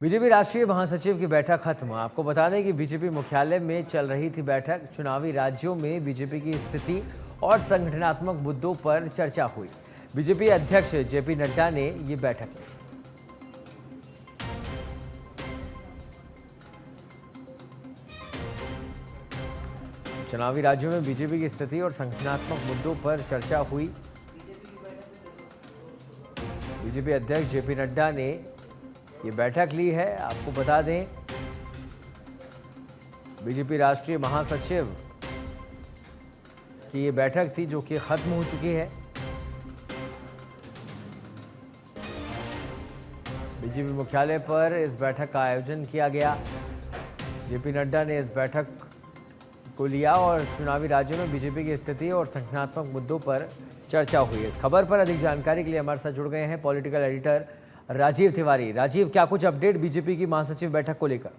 BJP राष्ट्रीय महासचिव की बैठक खत्म। आपको बता दें कि बीजेपी मुख्यालय में चल रही थी बैठक। चुनावी राज्यों में बीजेपी की स्थिति और संगठनात्मक मुद्दों पर चर्चा हुई। बीजेपी अध्यक्ष जेपी नड्डा ने ये बैठक ली। चुनावी राज्यों में बीजेपी की स्थिति और संगठनात्मक मुद्दों पर चर्चा हुई। बीजेपी अध्यक्ष जेपी नड्डा ने ये बैठक ली है। आपको बता दें, बीजेपी राष्ट्रीय महासचिव की ये बैठक थी जो कि खत्म हो चुकी है। बीजेपी मुख्यालय पर इस बैठक का आयोजन किया गया। जेपी नड्डा ने इस बैठक को लिया और चुनावी राज्यों में बीजेपी की स्थिति और संगठनात्मक मुद्दों पर चर्चा हुई। इस खबर पर अधिक जानकारी के लिए हमारे साथ जुड़ गए हैं पॉलिटिकल एडिटर राजीव तिवारी। राजीव, क्या कुछ अपडेट बीजेपी की महासचिव बैठक को लेकर?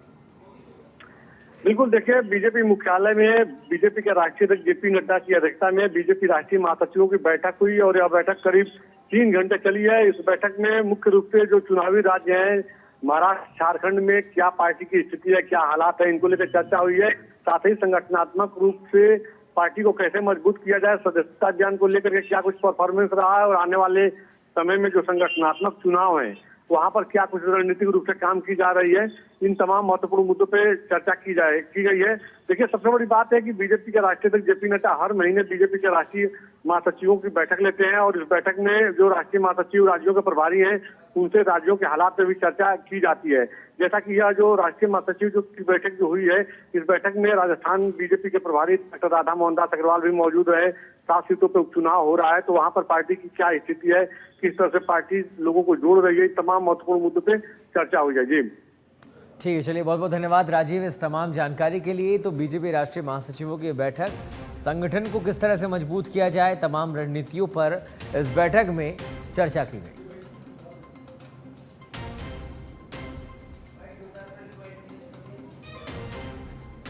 बिल्कुल, देखिए, बीजेपी मुख्यालय में बीजेपी के राष्ट्रीय अध्यक्ष जेपी नड्डा की अध्यक्षता में बीजेपी राष्ट्रीय महासचिवों की बैठक हुई और यह बैठक करीब 3 घंटे चली है। इस बैठक में मुख्य रूप से जो चुनावी राज्य हैं, महाराष्ट्र, झारखंड में क्या पार्टी की स्थिति है, क्या हालात है, इनको लेकर चर्चा हुई है। साथ ही संगठनात्मक रूप से पार्टी को कैसे मजबूत किया जाए, सदस्यता अभियान को लेकर के क्या कुछ परफॉर्मेंस रहा है और आने वाले समय में जो संगठनात्मक चुनाव है वहां पर क्या कुछ रणनीतिक रूप से काम की जा रही है, इन तमाम महत्वपूर्ण मुद्दों पे चर्चा की गई है। देखिए, सबसे बड़ी बात है कि बीजेपी के राष्ट्रीय अध्यक्ष जेपी नड्डा हर महीने बीजेपी के राष्ट्रीय महासचिवों की बैठक लेते हैं और इस बैठक में जो राष्ट्रीय महासचिव राज्यों के प्रभारी हैं उनसे राज्यों के हालात पे भी चर्चा की जाती है। जैसा कि यह जो राष्ट्रीय महासचिव की बैठक जो हुई है, इस बैठक में राजस्थान बीजेपी के प्रभारी डॉक्टर राधा मोहन दास अग्रवाल भी मौजूद रहे। 7 सीटों पर उपचुनाव हो रहा है, तो वहां पर पार्टी की क्या स्थिति है, किस तरह से पार्टी लोगों को जोड़ रही है, तमाम महत्वपूर्ण मुद्दों पे चर्चा हुई है। जी ठीक है, चलिए, बहुत बहुत धन्यवाद राजीव इस तमाम जानकारी के लिए। तो बीजेपी राष्ट्रीय महासचिवों की बैठक, संगठन को किस तरह से मजबूत किया जाए, तमाम रणनीतियों पर इस बैठक में चर्चा की गई।